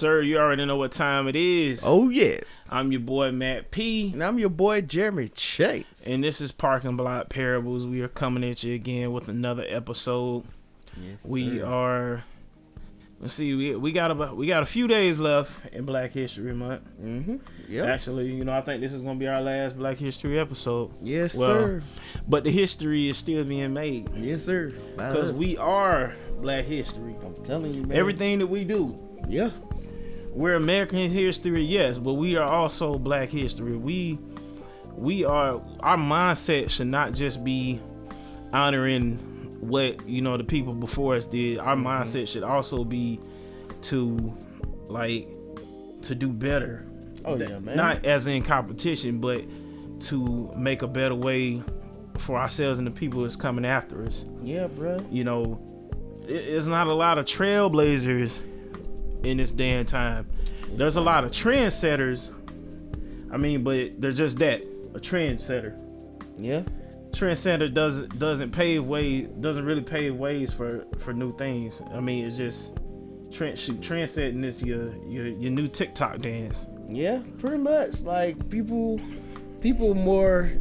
sir. You already know what time it is. Oh, yes. I'm your boy, Matt P. And I'm your boy, Jeremy Chase. And this is Parking Block Parables. We are coming at you again with another episode. Yes, We sir. are... Let's see, we got a few days left in Black History Month. Mm-hmm. Yep. Actually, I think this is going to be our last Black History episode. Yes, sir. But the history is still being made. Yes, sir. Because we are Black History. I'm telling you, man. Everything that we do. Yeah. We're American history, yes, but we are also Black history. We are, our mindset should not just be honoring what the people before us did. Our mindset should also be to do better. Oh yeah, man. Not as in competition, but to make a better way for ourselves and the people that's coming after us. Yeah, bro. It's not a lot of trailblazers in this day and time. There's a lot of trendsetters. But they're just that, a trendsetter. Yeah. Trendsetter doesn't really pave ways for new things. It's just trendsetting is your new TikTok dance. Yeah, pretty much. Like people more,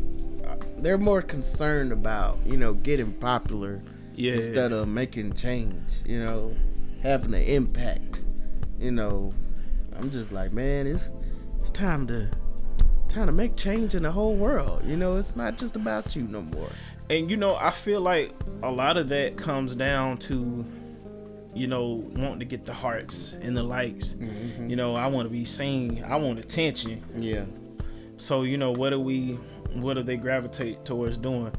they're more concerned about getting popular, instead of making change. Having an impact. I'm just like, man, it's time to make change in the whole world. It's not just about you no more. And I feel like a lot of that comes down to wanting to get the hearts and the likes. Mm-hmm. I want to be seen, I want attention. Yeah. So what do they gravitate towards doing?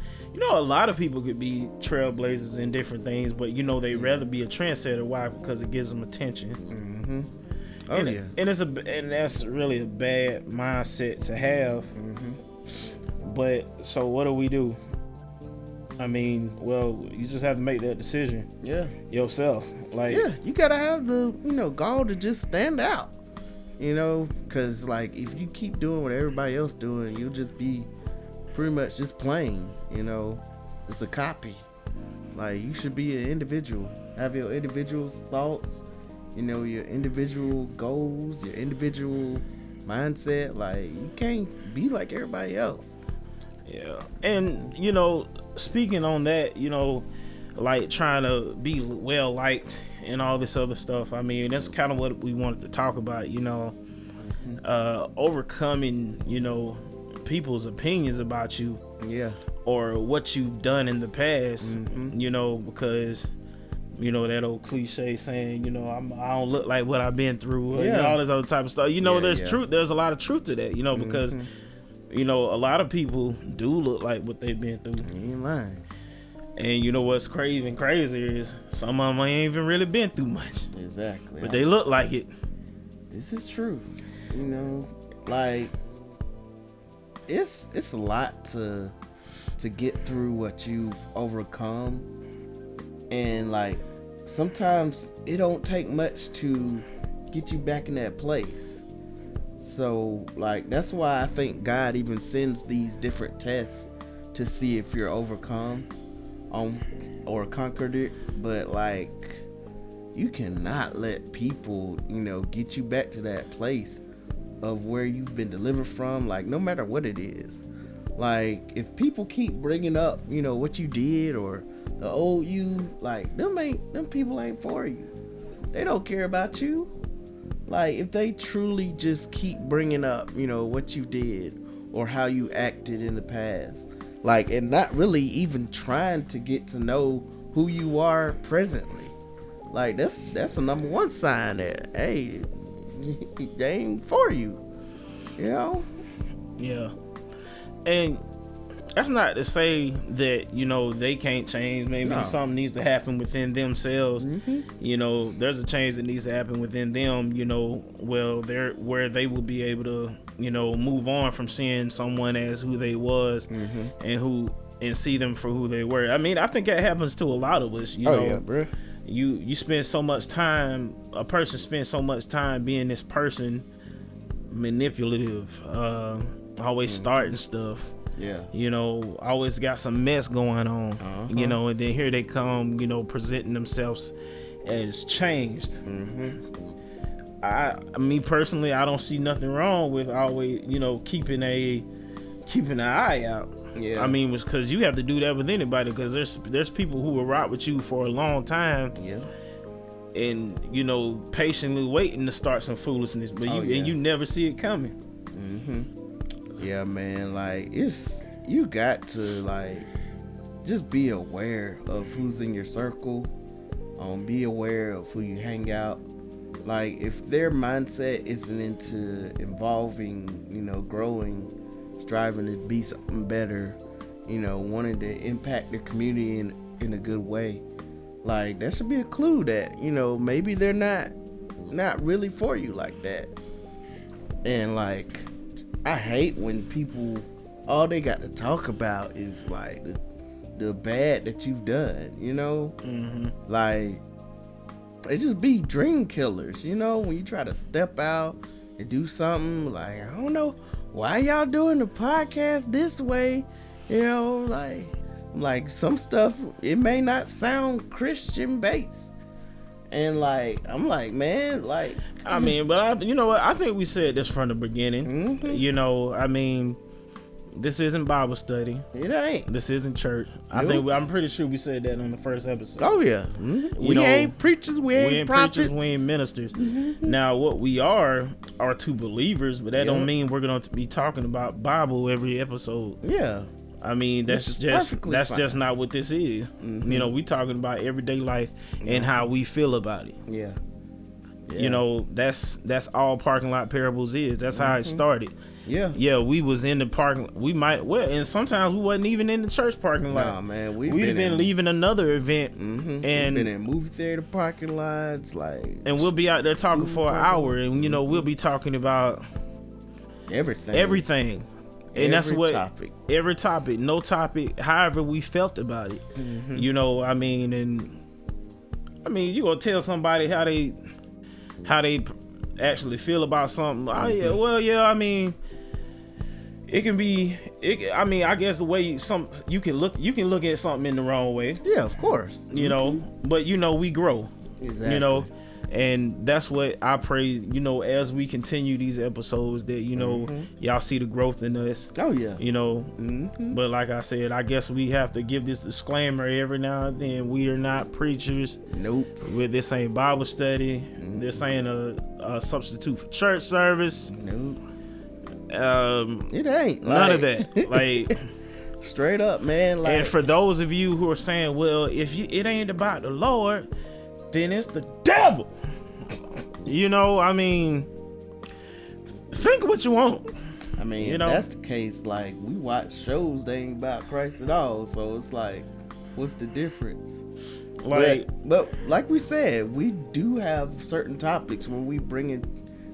A lot of people could be trailblazers in different things, but they'd rather be a trendsetter. Why? Because it gives them attention. Mm-hmm. Oh, and that's really a bad mindset to have. Mm-hmm. But so what do? You just have to make that decision. Yeah. Yourself. You gotta have the gall to just stand out. Because if you keep doing what everybody else doing, you'll just be pretty much just plain. It's a copy. You should be an individual. Have your individual thoughts. Your individual goals, your individual mindset. You can't be like everybody else. Yeah. And speaking on that, trying to be well liked and all this other stuff. That's kind of what we wanted to talk about. Overcoming people's opinions about you. Yeah. Or what you've done in the past. Mm-hmm. Because that old cliche saying, I don't look like what I've been through, all this other type of stuff. There's truth. There's a lot of truth to that, because, a lot of people do look like what they've been through. You ain't lying. And what's crazy is some of them ain't even really been through much. Exactly. But they look like it. This is true. It's a lot to get through what you've overcome. And sometimes it don't take much to get you back in that place. So that's why I think God even sends these different tests to see if you're overcome or conquered it. But you cannot let people get you back to that place of where you've been delivered from, no matter what it is. If people keep bringing up what you did or the old you, them people ain't for you. They don't care about you. If they truly just keep bringing up what you did or how you acted in the past, and not really even trying to get to know who you are presently, that's a number one sign that hey, they ain't for you. Yeah. And that's not to say that they can't change. Maybe something needs to happen within themselves. Mm-hmm. There's a change that needs to happen within them. Where they will be able to move on from seeing someone as who they was, and see them for who they were. I think that happens to a lot of us. Yeah, bro. You spend so much time. A person spends so much time being this person, manipulative, always starting stuff. Yeah. Always got some mess going on. And then here they come, presenting themselves as changed. me personally, I don't see nothing wrong with always, keeping an eye out. Yeah. I mean, because you have to do that with anybody, because there's people who will rock with you for a long time. Yeah. And patiently waiting to start some foolishness, but and you never see it coming. Yeah, man. Like, you got to like just be aware of who's in your circle. Be aware of who you hang out. Like, if their mindset isn't into involving, growing, striving to be something better, wanting to impact their community in a good way, like, that should be a clue that, maybe they're not really for you like that. And like, I hate when people, all they got to talk about is like the bad that you've done, like, they just be dream killers, when you try to step out and do something. Like, I don't know why y'all doing the podcast this way, like some stuff, it may not sound Christian based. And like, I'm like, man, like, I mean, but you know what? I think we said this from the beginning. I mean, this isn't Bible study. It ain't. This isn't church. I'm pretty sure we said that on the first episode. Oh yeah. We ain't preachers. We ain't prophets. Preachers, we ain't ministers. Now, what we are two believers, but that don't mean we're gonna be talking about Bible every episode. Yeah. I mean, that's just not what this is. We talking about everyday life and how we feel about it. Yeah. That's all Parking Lot Parables is. That's how it started. Yeah, we was in the parking. And sometimes we wasn't even in the church parking lot. Nah, man, we've been leaving another event, and we've been in movie theater parking lots, like, and we'll be out there talking for an hour, and we'll be talking about everything, and that's what every topic, no topic, however we felt about it. I mean, you gonna tell somebody how they actually feel about something. I mean, it can be. I guess the way you can look at something in the wrong way. Yeah, of course. But we grow. Exactly. And that's what I pray. As we continue these episodes, that y'all see the growth in us. Oh yeah. But like I said, I guess we have to give this disclaimer every now and then. We are not preachers. Nope. This ain't Bible study. This ain't a substitute for church service. Nope. It ain't none of that. Like, straight up, man. Like, and for those of you who are saying, well, if it ain't about the Lord, then it's the devil. I mean, think what you want. I mean, if that's the case, like, we watch shows that ain't about Christ at all. So it's like, what's the difference? Like, but like we said, we do have certain topics where we bring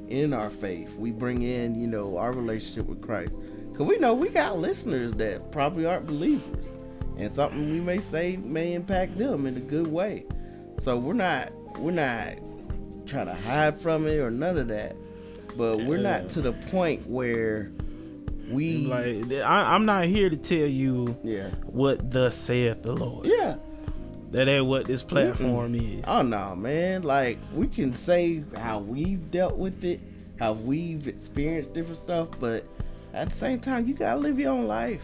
in our faith. We bring in, our relationship with Christ. Because we know we got listeners that probably aren't believers. And something we may say may impact them in a good way. So we're not trying to hide from it or none of that. But we're not to the point where we... Like, I'm not here to tell you what thus saith the Lord. Yeah. That ain't what this platform is. Oh no, man. Like, we can say how we've dealt with it, how we've experienced different stuff, but at the same time, you gotta live your own life.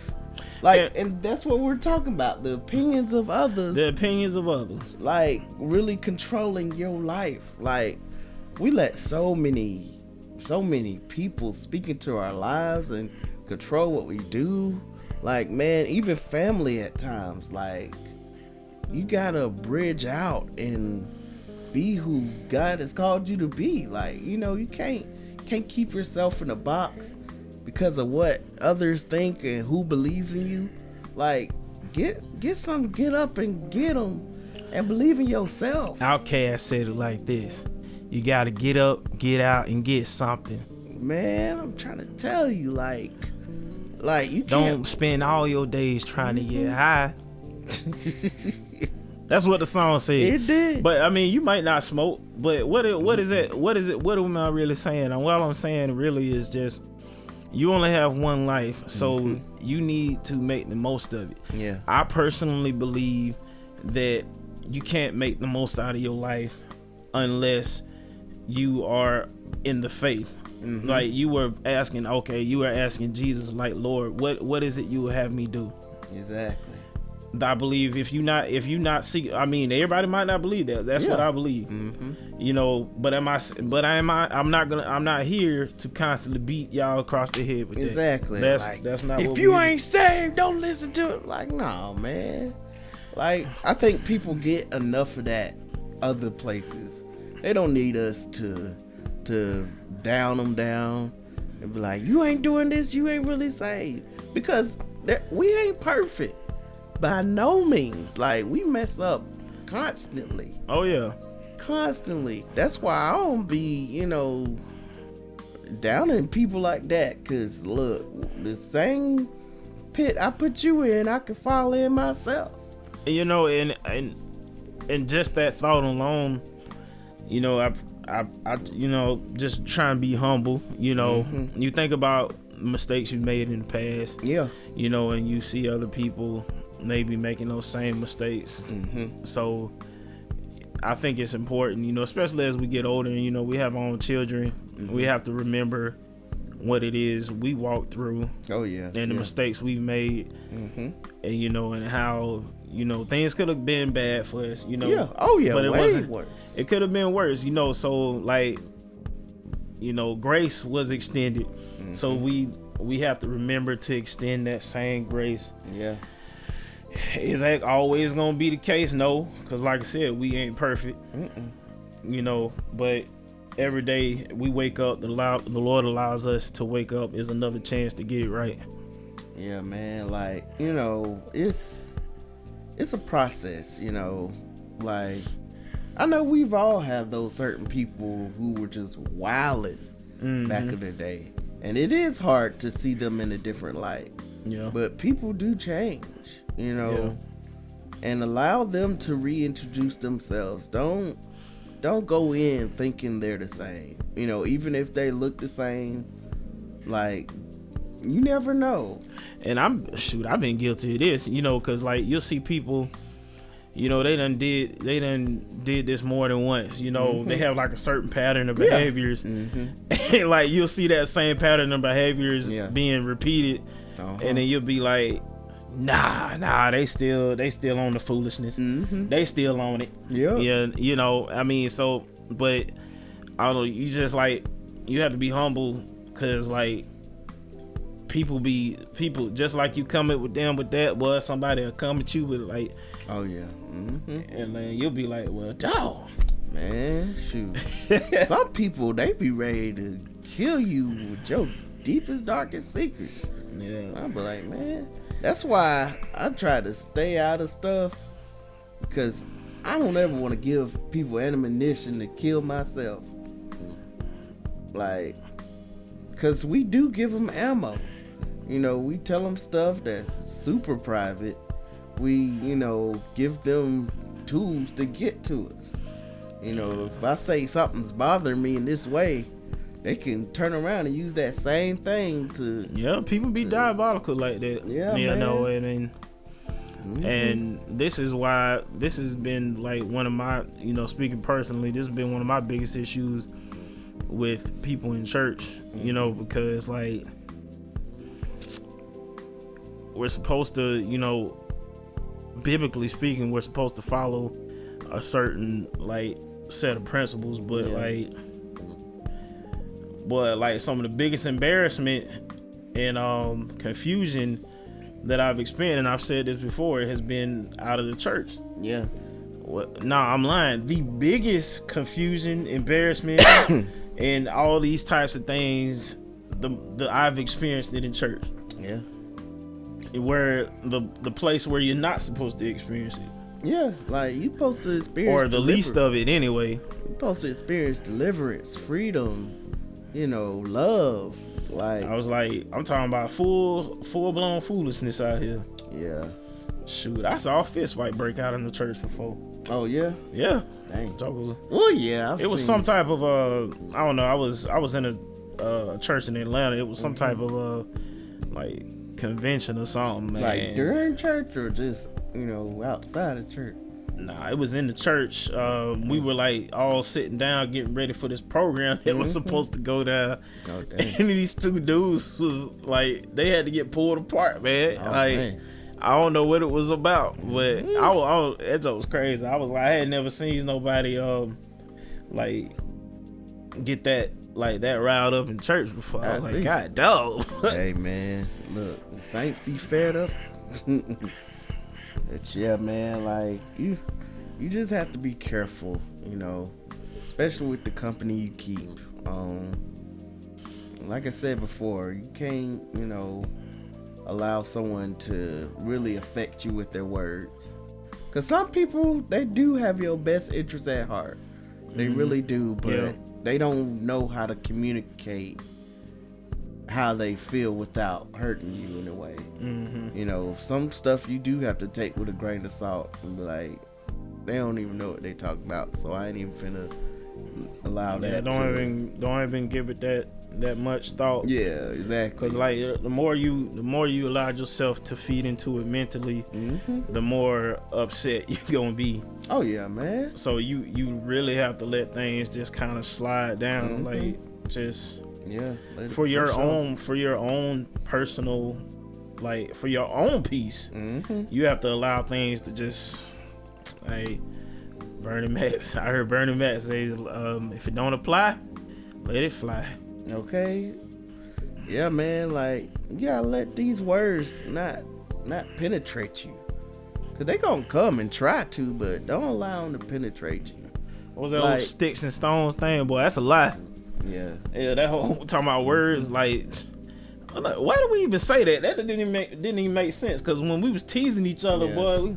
Like, and that's what we're talking about, the opinions of others. Like, really controlling your life. Like, we let so many people speak into our lives and control what we do. Like, man, even family at times, like, you gotta bridge out and be who God has called you to be. Like, you can't keep yourself in a box because of what others think and who believes in you. Like, get up and get them and believe in yourself. Outkast said it like this: you gotta get up, get out, and get something. Man, I'm trying to tell you, like you don't spend all your days trying to get high. That's what the song said. It did. But I mean, you might not smoke, but what is it? What am I really saying? And what I'm saying really is just, you only have one life, so you need to make the most of it. Yeah. I personally believe that you can't make the most out of your life unless you are in the faith. Like you were asking Jesus, like, Lord, what is it you would have me do? Exactly. I believe if you not seek, I mean, everybody might not believe that. That's what I believe. You know, I'm not here to constantly beat y'all across the head with exactly. that. That's not. If you ain't saved, don't listen to it. Like, no, man. Like, I think people get enough of that other places. They don't need us to down them down and be like, you ain't doing this, you ain't really saved, because we ain't perfect by no means. Like, we mess up constantly. Oh yeah, constantly. That's why I don't be, downing people like that, because look, the same pit I put you in, I can fall in myself. And just that thought alone, I just try and be humble. You think about mistakes you made in the past. Yeah. And you see other people maybe making those same mistakes. So I think it's important, especially as we get older and, we have our own children, we have to remember what it is we walked through. Oh yeah. And the mistakes we've made. And, and how, things could have been bad for us, Yeah. Oh yeah. But it way wasn't. Worse. It could have been worse, so like, grace was extended. So we have to remember to extend that same grace. Yeah. Is that always gonna be the case? No, because like I said, we ain't perfect. But every day we wake up, the Lord allows us to wake up is another chance to get it right. Yeah, man. Like, it's a process. Like, I know we've all had those certain people who were just wilding back in the day, and it is hard to see them in a different light. Yeah. But people do change, and allow them to reintroduce themselves. Don't go in thinking they're the same. Even if they look the same, like, you never know. And I've been guilty of this, because like you'll see people, they done did this more than once. They have like a certain pattern of behaviors, and like you'll see that same pattern of behaviors being repeated, and then you'll be like, nah, they still on the foolishness. They still on it. Yeah. I mean, so, but I don't know, you just like, you have to be humble, because like people just like you coming with them with that, boy, somebody will come at you with like, oh yeah. And then you'll be like, well, dog, man, shoot. Some people, they be ready to kill you with your deepest, darkest secrets. Yeah. I'll be like, man, that's why I try to stay out of stuff, because I don't ever want to give people ammunition to kill myself. Like, because we do give them ammo. We tell them stuff that's super private. We, give them tools to get to us. If I say something's bothering me in this way, they can turn around and use that same thing to... Yeah, people be diabolical like that. Yeah, man. And this is why this has been like one of my, speaking personally, this has been one of my biggest issues with people in church, because like we're supposed to, biblically speaking, we're supposed to follow a certain like set of principles, but like some of the biggest embarrassment and confusion that I've experienced, and I've said this before, it has been out of the church. Yeah. I'm lying. The biggest confusion, embarrassment, and all these types of things, the I've experienced it in church. Yeah. Where the place where you're not supposed to experience it. Yeah, like you supposed to experience, or the least of it anyway. You're supposed to experience deliverance, freedom, love. Like, I was like, I'm talking about full blown foolishness out here. Yeah. Shoot, I saw a fist fight break out in the church before. Oh yeah. Yeah. Dang. Well, yeah. It was some type of I don't know. I was in a church in Atlanta. It was some type of like convention or something, man. Like during church or just outside of church? Nah, it was in the church. We were like all sitting down getting ready for this program that was supposed to go down. Oh, damn. And these two dudes was like, they had to get pulled apart, man. Oh, like, man. I don't know what it was about, but that joke was crazy. I was like, I had never seen nobody like get that riled up in church before. I was like, God dog. Hey man, look, saints be fed up. But yeah, man, like you just have to be careful, you know, especially with the company you keep. Like I said before, you can't, you know, allow someone to really affect you with their words. Cause some people, they do have your best interests at heart. They really do, but they don't know how to communicate how they feel without hurting you in a way. You know, some stuff you do have to take with a grain of salt and be like, they don't even know what they talk about, so I ain't even finna allow that. Don't even give it that much thought. Yeah, exactly. Cause like the more you allow yourself to feed into it mentally, the more upset you're gonna be. Oh yeah, man. So you really have to let things just kind of slide down, like just for your own personal, like for your own peace. You have to allow things to just, hey, Bernie Mac. I heard Bernie Mac say, if it don't apply, let it fly. Okay. Yeah, man, like you gotta let these words not penetrate you. Cause they gonna come and try to, but don't allow them to penetrate you. What was that old sticks and stones thing, boy? That's a lie. Yeah. Yeah, that whole talking about words, like, I'm like, why do we even say that? That didn't even make sense. Cause when we was teasing each other, boy,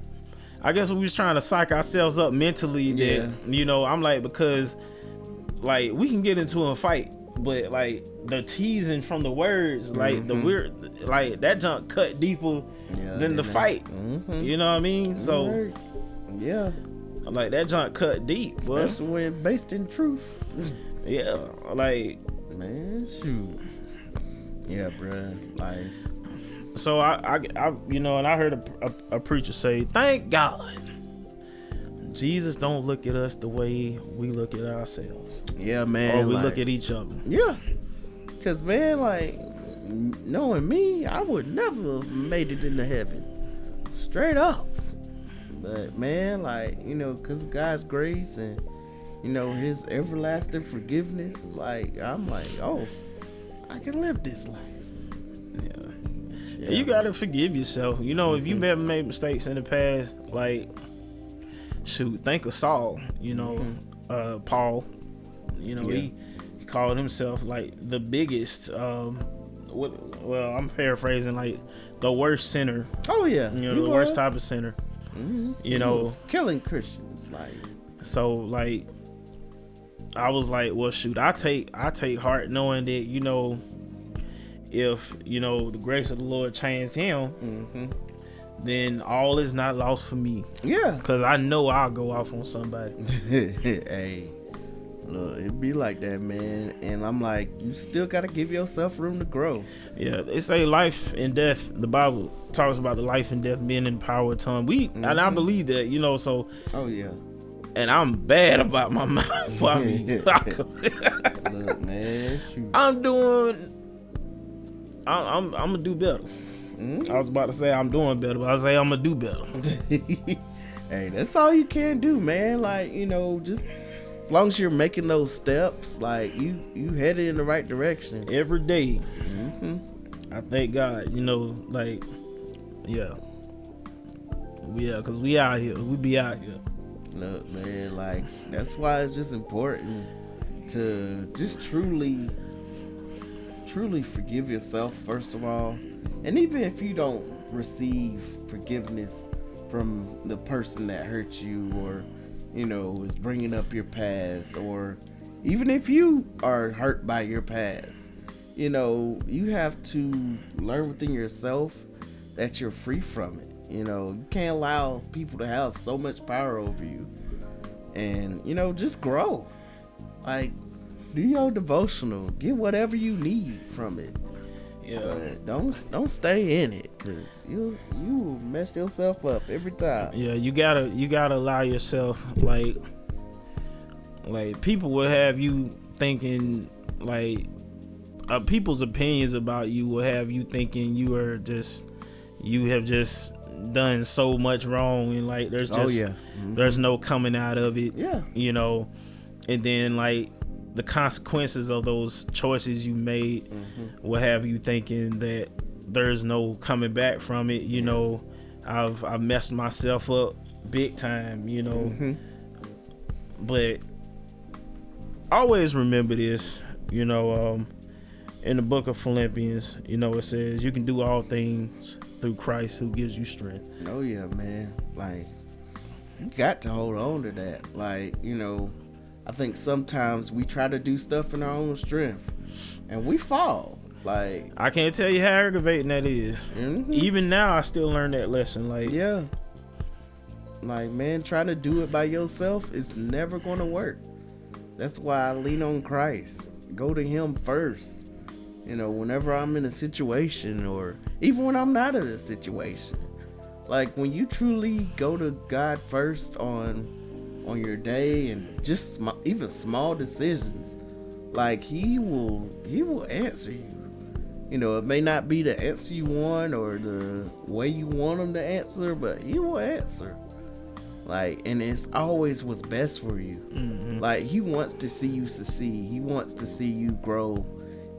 I guess we was trying to psych ourselves up mentally. That you know, I'm like, because like we can get into a fight, but like the teasing from the words, like the weird, like that junk cut deeper than the fight. You know what I mean? So yeah, like that junk cut deep, boy. Especially when based in truth. Yeah, like, man, shoot. Yeah, bruh. Like, so I you know, and I heard a preacher say, "Thank God, Jesus don't look at us the way we look at ourselves." Yeah, man. Or we look at each other. Yeah, cause man, like, knowing me, I would never have made it into heaven, straight up. But man, like, you know, cause of God's grace and, you know, His everlasting forgiveness, like, I'm like, oh, I can live this life. Yeah. You gotta forgive yourself. You know, if you've ever made mistakes in the past, like, shoot, think of Saul. You know, Paul. You know, he called himself like the biggest. Well, I'm paraphrasing, like the worst sinner. Oh yeah, you know, the worst type of sinner. You know, was killing Christians, like. So like, I was like, well, shoot, I take heart knowing that, you know, if, you know, the grace of the Lord changed him, then all is not lost for me. Yeah. Because I know I'll go off on somebody. Hey, look, it be like that, man. And I'm like, you still got to give yourself room to grow. Yeah, they say life and death. The Bible talks about the life and death being in the power of tongue. And I believe that, you know, so. Oh, yeah. And I'm bad about my mouth. I mean, look, man, shoot. I'm gonna do better. I was about to say I'm doing better, but I say I'm gonna do better. Hey, that's all you can do, man. Like, you know, just as long as you're making those steps, like you headed in the right direction every day. I thank God, you know, like, because we out here, we be out here. Look, man, like, that's why it's just important to just truly forgive yourself, first of all. And even if you don't receive forgiveness from the person that hurt you, or, you know, is bringing up your past, or even if you are hurt by your past, you know, you have to learn within yourself that you're free from it. You know, you can't allow people to have so much power over you. And, you know, just grow. Like, do your devotional. Get whatever you need from it. Yeah. But don't stay in it, cause you mess yourself up every time. Yeah, you gotta allow yourself, like people will have you thinking, like people's opinions about you will have you thinking you have just done so much wrong, and like there's just there's no coming out of it. Yeah. You know, and then like the consequences of those choices you made will have you thinking that there's no coming back from it. You know, I've messed myself up big time, you know. But always remember this, you know, in the book of Philippians, you know, it says you can do all things through Christ who gives you strength. Oh yeah, man. Like, you got to hold on to that. Like, you know, I think sometimes we try to do stuff in our own strength and we fall. Like, I can't tell you how aggravating that is. Even now I still learn that lesson. Like, yeah. Like, man, trying to do it by yourself is never going to work. That's why I lean on Christ. Go to him first. You know, whenever I'm in a situation, or even when I'm not in a situation. Like, when you truly go to God first on your day, and just even small decisions, like, he will answer you. You know, it may not be the answer you want or the way you want him to answer, but he will answer. Like, and it's always what's best for you. Like, he wants to see you succeed. He wants to see you grow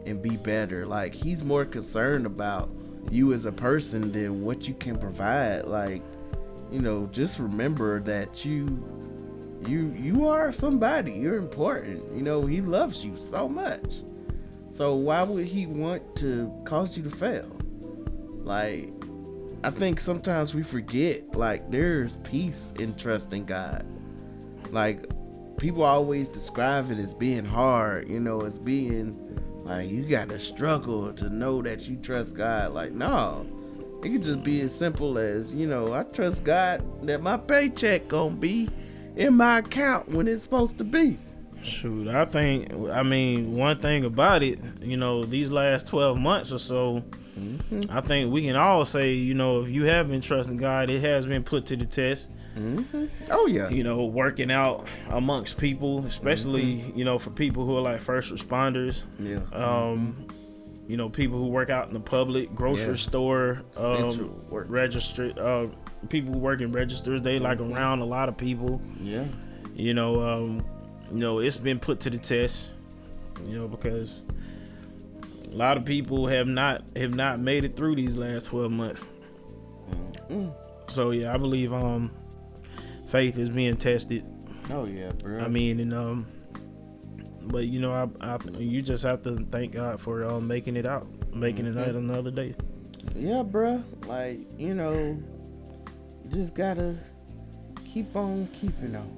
and be better. Like, he's more concerned about you as a person than what you can provide. Like, you know, just remember that you are somebody. You're important. You know, he loves you so much. So why would he want to cause you to fail? Like, I think sometimes we forget, like, there's peace in trusting God. Like, people always describe it as being hard, you know, as being like you gotta struggle to know that you trust God. Like, no, it could just be as simple as, you know, I trust God that my paycheck gonna be in my account when it's supposed to be. Shoot, I mean, one thing about it, you know, these last 12 months or so, I think we can all say, you know, if you have been trusting God, it has been put to the test. Oh yeah. You know, working out amongst people, especially, you know, for people who are like first responders. Yeah. You know, people who work out in the public, grocery store, register, people who work in registers, they like around a lot of people. Yeah. You know, it's been put to the test, you know, because a lot of people have not made it through these last 12 months. So yeah, I believe faith is being tested. Oh yeah, bro. I mean, and but you know, you just have to thank God for making it out another day. Yeah, bro. Like, you know, you just gotta keep on keeping on.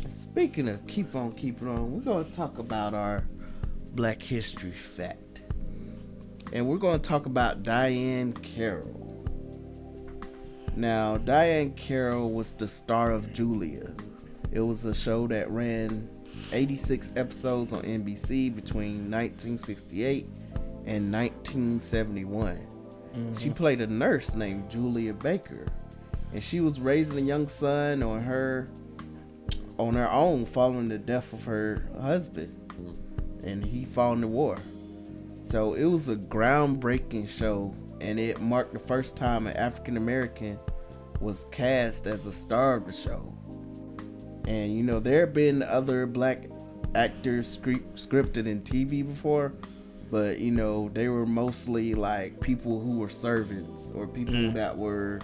Speaking of keep on keeping on, we're gonna talk about our Black History fact, and we're gonna talk about Diahann Carroll. Now, Diahann Carroll was the star of Julia. It was a show that ran 86 episodes on NBC between 1968 and 1971. She played a nurse named Julia Baker, and she was raising a young son on her own following the death of her husband, and he fought in the war. So it was a groundbreaking show, and it marked the first time an African American was cast as a star of the show. And you know, there have been other black actors scripted in TV before, but you know, they were mostly like people who were servants or people that were,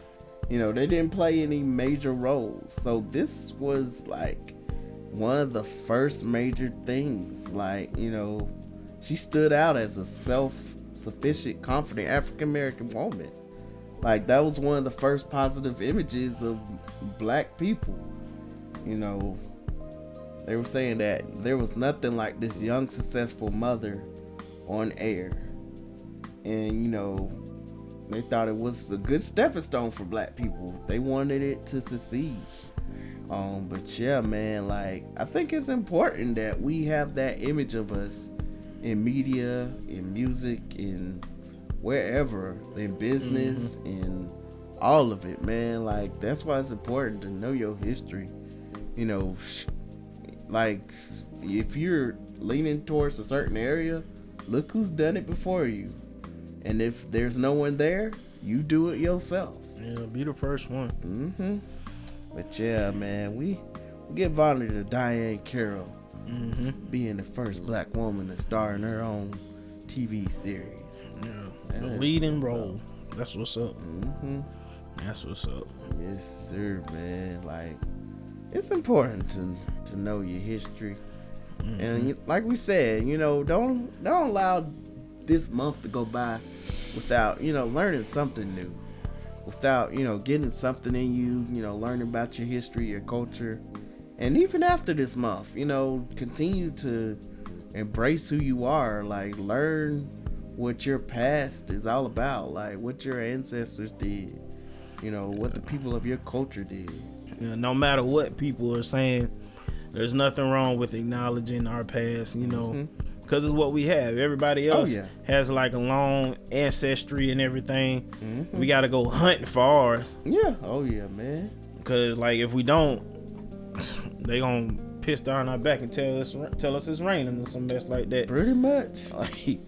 you know, they didn't play any major roles. So this was like one of the first major things. Like, you know, she stood out as a self-sufficient, confident African-American woman. Like, that was one of the first positive images of black people. You know, they were saying that there was nothing like this young, successful mother on air. And, you know, they thought it was a good stepping stone for black people. They wanted it to succeed. But yeah, man, like, I think it's important that we have that image of us in media, in music, in wherever, in business, in all of it, man. Like, that's why it's important to know your history. You know, like, if you're leaning towards a certain area, look who's done it before you. And if there's no one there, you do it yourself. Yeah, be the first one. But yeah, man, we give honor to Diahann Carroll, being the first black woman to star in her own TV series. Yeah, the leading role. That's what's up. That's what's up. Yes, sir, man. Like, it's important to know your history, and like we said, you know, don't allow this month to go by without, you know, learning something new, without, you know, getting something in you, you know, learning about your history, your culture. And even after this month, you know, continue to embrace who you are. Like, learn what your past is all about, like what your ancestors did, you know, what the people of your culture did. Yeah, no matter what people are saying, there's nothing wrong with acknowledging our past, you know, because it's what we have. Everybody else has like a long ancestry and everything. We got to go hunting for ours. Yeah. Oh, yeah, man. Because, like, if we don't, they gonna piss down our back and tell us it's raining or some mess like that. Pretty much. Like,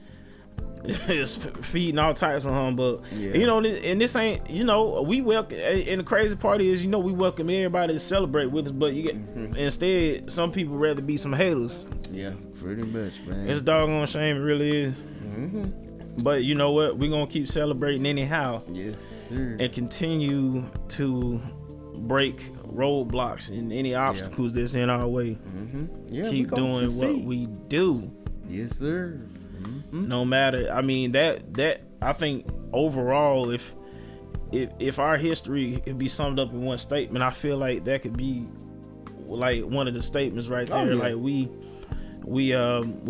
it's feeding all types of humbug. You know, and this ain't, you know, we welcome, and the crazy part is, you know, we welcome everybody to celebrate with us, but you get instead, some people rather be some haters. Yeah, pretty much, man. It's doggone shame, it really is. But you know what? We're gonna keep celebrating anyhow. Yes, sir. And continue to break roadblocks and any obstacles that's in our way. Keep doing what we do. Yes, sir. No matter, I mean, that I think overall, if our history could be summed up in one statement, I feel like that could be like one of the statements right there. Like, we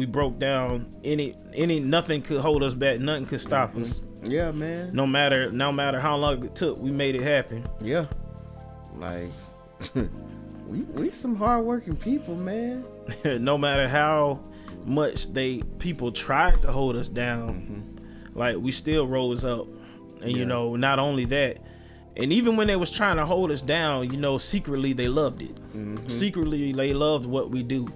broke down any nothing could hold us back, nothing could stop us. Yeah, man. No matter how long it took, we made it happen. Yeah. Like, we some hardworking people, man. No matter how much people tried to hold us down, like, we still rose up. And you know, not only that, and even when they was trying to hold us down, you know, secretly they loved it. Secretly they loved what we do.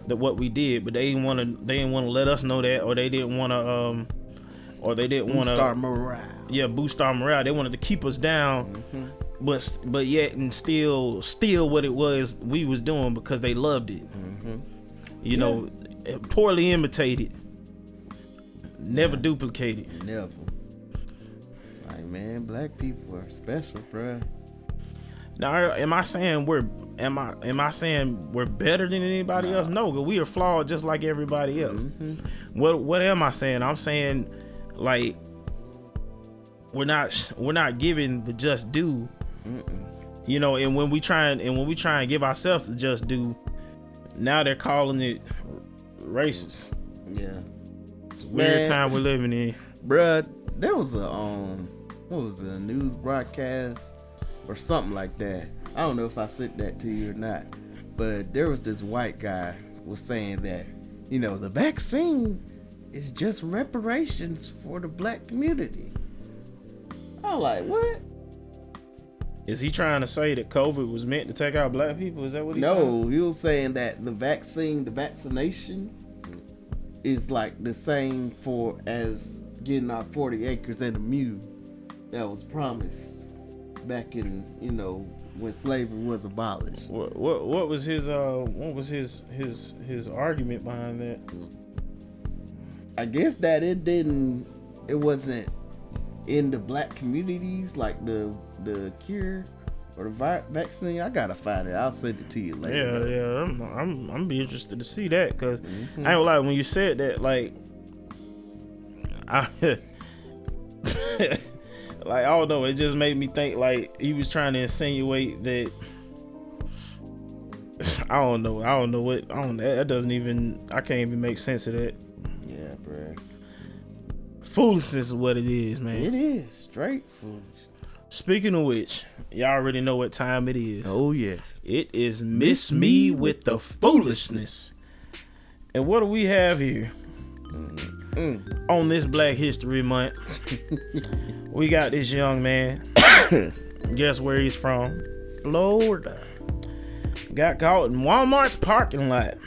What we did, but they didn't want to let us know that, or they didn't want to boost our morale. Yeah, boost our morale. They wanted to keep us down. But yet and still what it was we was doing, because they loved it. You know, poorly imitated, never duplicated. Never. Like, man, black people are special, bruh. Now, am I saying we're better than anybody else? No, because we are flawed just like everybody else. What am I saying? I'm saying, like, we're not giving the just due. You know, and when we try and give ourselves the just due, now they're calling it racist. Yeah, it's a weird time we're living in, bruh. There was a news broadcast or something like that. I don't know if I sent that to you or not, but there was this white guy was saying that, you know, the vaccine is just reparations for the black community. I'm like, what? Is he trying to say that COVID was meant to take out black people? Is that what he No, he was saying that the vaccination is like the same for as getting our 40 acres and a mule that was promised back in, you know, when slavery was abolished. What was his argument behind that? I guess that it wasn't in the black communities, like the cure or the vaccine. I gotta find it. I'll send it to you later. Yeah. I'm be interested to see that, because I ain't gonna lie, when you said that, like, like, I don't know, it just made me think like he was trying to insinuate that. I don't know that doesn't even, I can't even make sense of that. Yeah, bruh. Foolishness is what it is, man. It is straight foolish. Speaking of which, y'all already know what time it is. Oh, yes. It is Miss Me with the Foolishness. And what do we have here? On this Black History Month, we got this young man. Guess where he's from? Florida. Got caught in Walmart's parking lot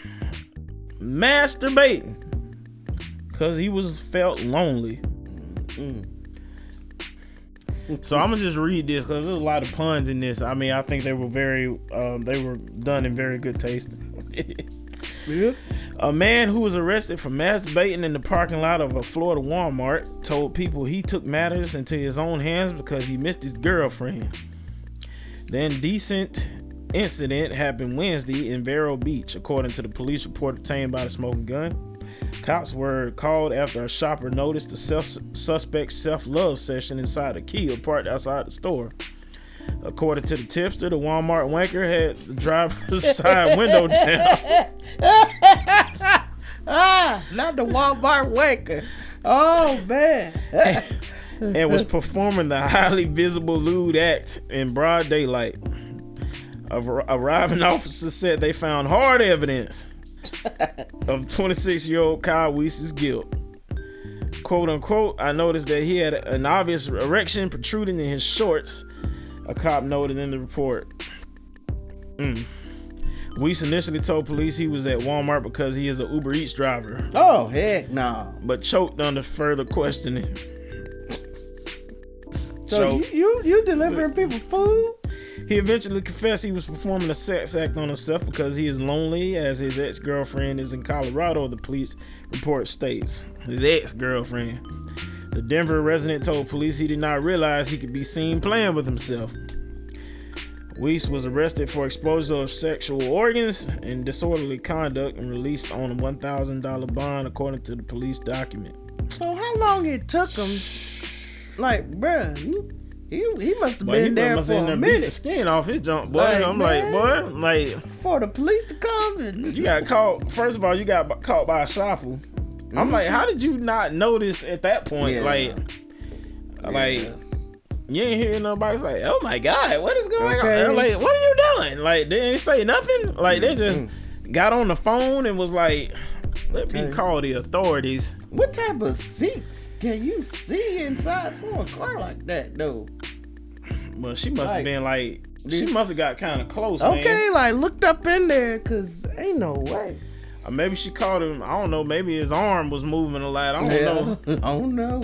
masturbating because he felt lonely. So I'm gonna just read this because there's a lot of puns in this. I mean, I think they were done in very good taste. Yeah. A man who was arrested for masturbating in the parking lot of a Florida Walmart told people he took matters into his own hands because he missed his girlfriend. The indecent incident happened Wednesday in Vero Beach, according to the police report obtained by the Smoking Gun. Cops were called after a shopper noticed the suspect's self-love session inside a Kia parked outside the store. According to the tipster, the Walmart wanker had the driver's side window down. Not the Walmart wanker. Oh, man. And was performing the highly visible lewd act in broad daylight. Arriving officers said they found hard evidence of 26-year-old Kyle Weiss's guilt. Quote unquote, I noticed that he had an obvious erection protruding in his shorts, a cop noted in the report. Weiss initially told police he was at Walmart because he is an Uber Eats driver. Oh, heck no. But choked under further questioning. So you delivering people food? He eventually confessed he was performing a sex act on himself because he is lonely, as his ex-girlfriend is in Colorado, the police report states. His ex-girlfriend. The Denver resident told police he did not realize he could be seen playing with himself. Weiss was arrested for exposure of sexual organs and disorderly conduct and released on a $1,000 bond, according to the police document. So how long it took him? Like, bruh, he must have been there for a minute. The skin off his junk, boy. Like, I'm man, like, boy, like for the police to come and you got caught. First of all, you got caught by a shopper. I'm like, how did you not notice at that point? Yeah. Like you ain't hear nobody's like, oh my god, what is going on? Okay. They're like, what are you doing? Like they didn't say nothing. Like they just got on the phone and was like, let me call the authorities. What type of seats can you see inside someone's car like that, though? Well, she must have been like, she must have got kind of close, okay, man. like looked up in there, cause ain't no way. Or maybe she caught him. I don't know. Maybe his arm was moving a lot. I don't know. I don't know.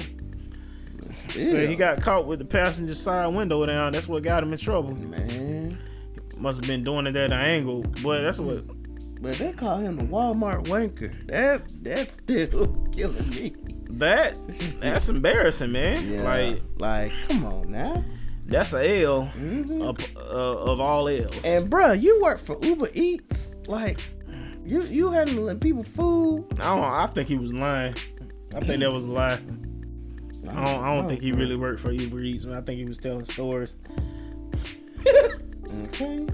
So he got caught with the passenger side window down. That's what got him in trouble. Man, Must have been doing it at an angle. But that's what. But they call him the Walmart wanker. That's still killing me. That's embarrassing, man. Yeah, like come on now. That's a L of all L's. And bruh, you work for Uber Eats. Like you handling people food. I think he was lying. I think that was a lie. I don't think he really worked for Uber Eats. I think he was telling stories. Okay.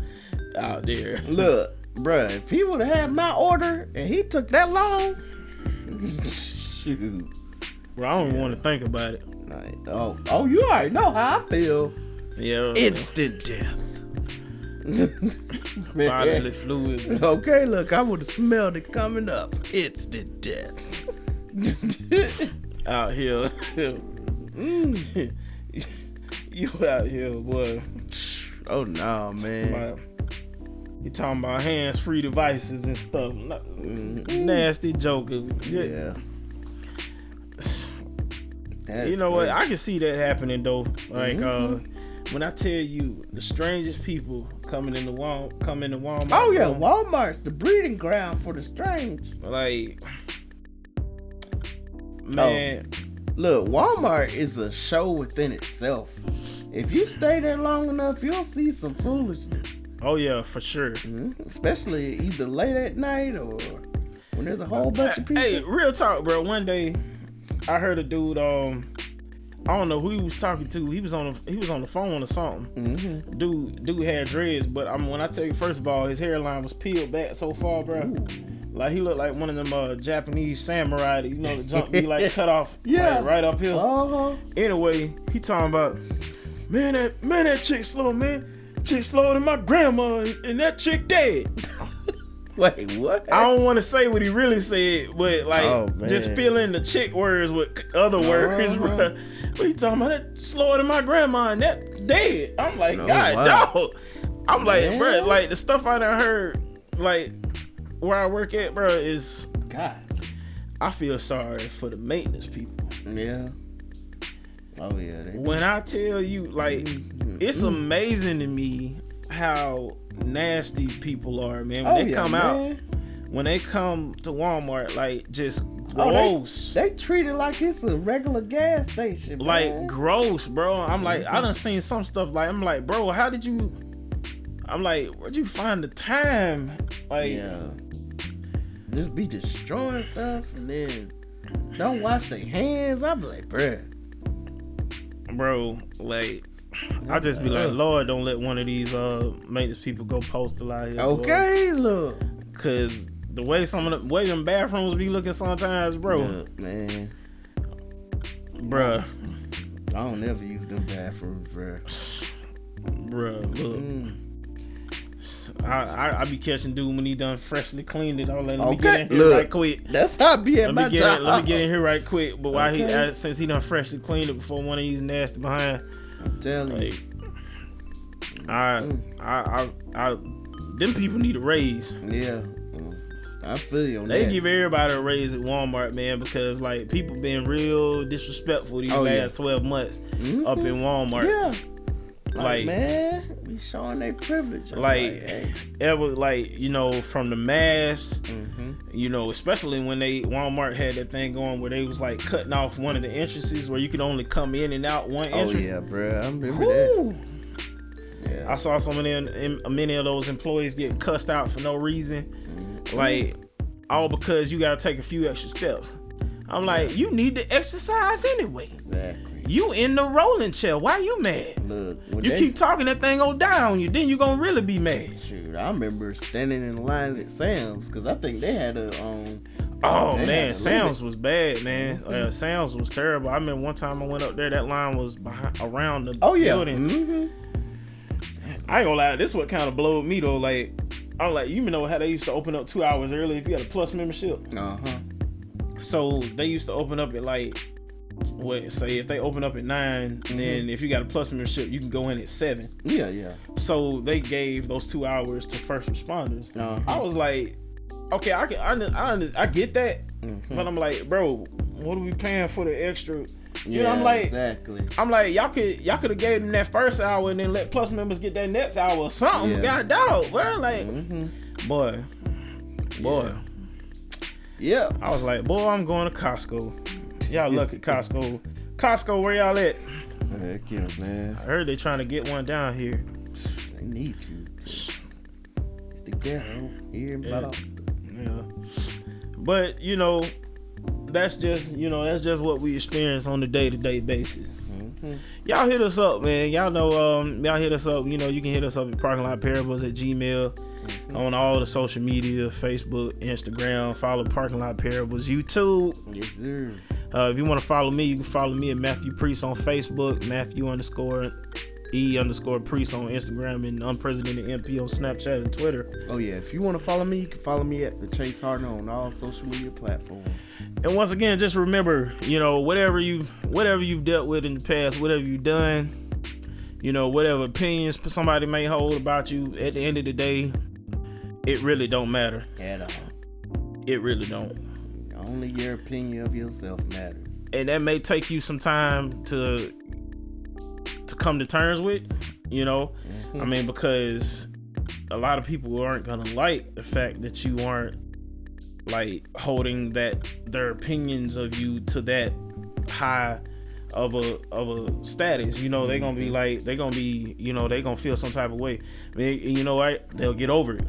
Out there. Look, bruh, if he would have had my order and he took that long, shoot. Bro, I don't even want to think about it. Like, oh, you already know how I feel. Yeah. Instant death. Bodily fluids. Okay, look, I would have smelled it coming up. Instant death. Out here. You out here, boy. Oh no, man. You talking about hands-free devices and stuff. Nasty jokers. Yeah. You know what? I can see that happening though. Like when I tell you the strangest people coming into Walmart. Oh yeah, Walmart's the breeding ground for the strange. Like, man, look, Walmart is a show within itself. If you stay there long enough, you'll see some foolishness. Oh yeah, for sure. Especially either late at night or when there's a whole bunch of people. Hey, real talk, bro. One day, I heard a dude. I don't know who he was talking to. He was on the phone or something. Dude had dreads, but when I tell you, first of all, his hairline was peeled back so far, bro. Ooh. Like he looked like one of them Japanese samurai. You know, the jump be like cut off, like, right up here. Anyway, he talking about, man, that chick slow, man. Chick slower than my grandma, and that chick dead. Wait, what? I don't want to say what he really said, but like Oh, man. just filling the chick words with other words, bro. What you talking about? That slower than my grandma and that dead. I'm like, Oh, God, wow. dog. I'm like, Man. bro, like the stuff I done heard, like where I work at, bro, is God. I feel sorry for the maintenance people. Yeah. Oh yeah. When I tell you, like, it's amazing to me how nasty people are, man. When they come out, when they come to Walmart, like, just gross. They treat it like it's a regular gas station, like, man. gross, bro. I'm like, I done seen some stuff, like, I'm like, bro, how did you, I'm like, where'd you find the time? Like, Yeah. Just be destroying stuff and then don't wash their hands. I'm like, bruh. bro, like, I just be like, Lord, don't let one of these maintenance people go postal out here. Okay, look. Cause the way them bathrooms be looking sometimes, bro. Look, man. Bruh. I don't ever use them bathrooms, bruh. Bruh, look. I be catching dude when he done freshly cleaned it. I'll let me get in here right quick. That's how I be at my job. Let me get in here right quick. But while Okay. since he done freshly cleaned it before one of these nasty behind, I'm telling you. like, them people need a raise. Yeah. I feel you on They that. give everybody a raise at Walmart, man, because like people been real disrespectful these last 12 months up in Walmart. Yeah. Like, man, be showing their privilege. I'm like hey. ever, like, you know, from the mask, you know, especially when Walmart had that thing going where they was like cutting off one of the entrances where you could only come in and out one entrance. Oh yeah, bro, I remember that. Yeah. I saw some of them, many of those employees getting cussed out for no reason, like all because you gotta take a few extra steps. I'm like, you need to exercise anyway. Exactly. You in the rolling chair. Why you mad? Look, You keep talking, that thing gonna die on you. Then you gonna really be mad. Shoot, I remember standing in line at Sam's because I think they had a Oh they man, had a Sam's was bad, man. Sam's was terrible. I remember one time I went up there, that line was around the building. I ain't gonna lie, this is what kind of blowed me though. Like, I'm like, you know how they used to open up 2 hours early if you had a Plus membership. So they used to open up at like, say if they open up at 9, then if you got a Plus membership, you can go in at 7. Yeah. So they gave those 2 hours to first responders. I was like, okay, I get that, but I'm like, bro, what are we paying for the extra? You know, I'm like, exactly. I'm like, y'all could have gave them that first hour and then let Plus members get that next hour or something. Yeah. God dog, bro, like, boy. Yeah. I was like, boy, I'm going to Costco. Y'all lucky, Costco. Costco, where y'all at? Heck yeah, man. I heard they trying to get one down here. They need you. It's the ghetto here in Boston. Yeah. But, you know, that's just what we experience on a day-to-day basis. Y'all hit us up, man. Y'all know, y'all hit us up. You know, you can hit us up at parkinglotparables@gmail.com. On all the social media, Facebook, Instagram. Follow Parking Lot Parables, YouTube. Yes, sir. If you want to follow me, you can follow me at Matthew Priest on Facebook, Matthew_E_Priest on Instagram, and Unprecedented MP on Snapchat and Twitter. Oh yeah, if you want to follow me, you can follow me at the Chase Harden on all social media platforms. And once again, just remember, you know, whatever you've dealt with in the past, whatever you've done, you know, whatever opinions somebody may hold about you, at the end of the day, it really don't matter. At all. It really don't. Only your opinion of yourself matters. And that may take you some time to come to terms with, you know. I mean, because a lot of people aren't gonna like the fact that you aren't like holding their opinions of you to that high of a status. You know, they're gonna be like, you know, they're gonna feel some type of way. I mean, you know what? They'll get over it.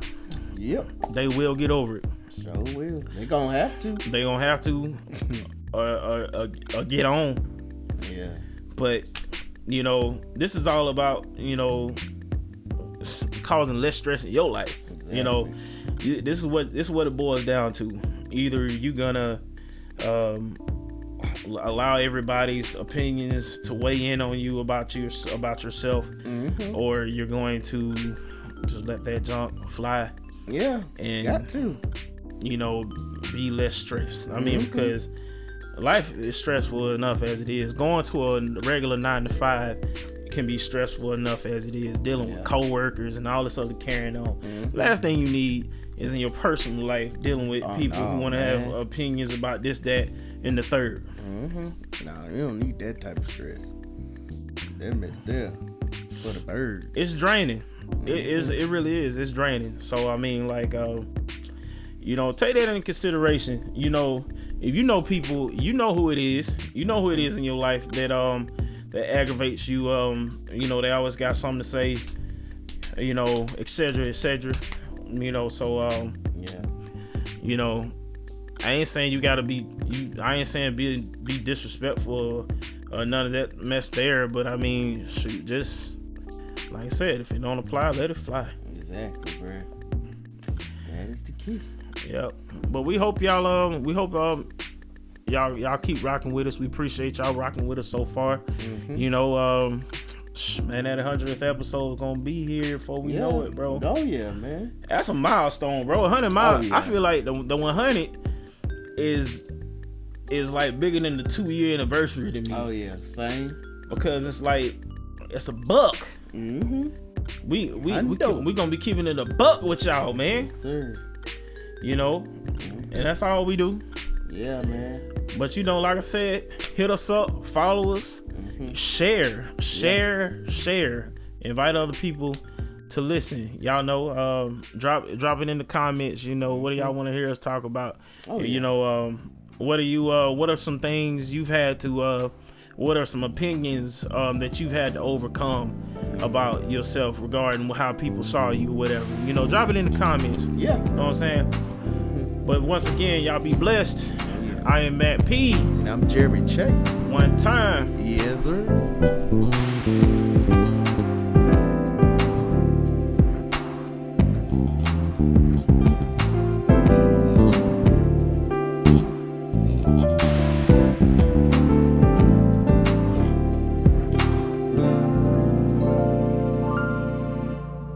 Yep. They will get over it. Sure will. They gonna have to. They gonna have to get on. Yeah. But, you know, this is all about, you know, causing less stress in your life. Exactly. You know, this is what it boils down to. Either you gonna allow everybody's opinions to weigh in on you about yourself, or you're going to just let that junk fly. Yeah, and got to. you know, be less stressed. I mean, because life is stressful enough as it is. Going to a regular 9 to 5 can be stressful enough as it is. Dealing with coworkers and all this other carrying on. Last thing you need is in your personal life dealing with people who want to have opinions about this, that, and the third. No, you don't need that type of stress. That mess there for the birds. It's draining. It really is. It's draining. So I mean, like, you know, take that into consideration. You know, if you know people, you know who it is. You know who it is in your life that that aggravates you. You know, they always got something to say. You know, etc. etc. You know, so yeah. You know, I ain't saying you gotta be. I ain't saying be disrespectful or none of that mess there. But I mean, shoot, just like I said, if it don't apply, let it fly. Exactly, bro. That is the key. Yep. But we hope y'all y'all keep rocking with us. We appreciate y'all rocking with us so far. You know, man, that 100th episode is gonna be here before we know it, bro. Oh yeah, man. That's a milestone, bro. 100 miles. Oh, yeah. I feel like the 100 is like bigger than the 2-year anniversary to me. Oh yeah, same. Because it's like it's a buck. We gonna be keeping it a buck with y'all, man. Yes, sir. You know, and that's all we do. Yeah, man. But you know, like I said, hit us up, follow us, share. Invite other people to listen. Y'all know, drop it in the comments. You know, what do y'all want to hear us talk about? You know, what are some things you've had to what are some opinions that you've had to overcome about yourself regarding how people saw you or whatever? You know, drop it in the comments. Yeah. You know what I'm saying? But once again, y'all be blessed. I am Matt P. And I'm Jerry Chase. One time. Yes, sir.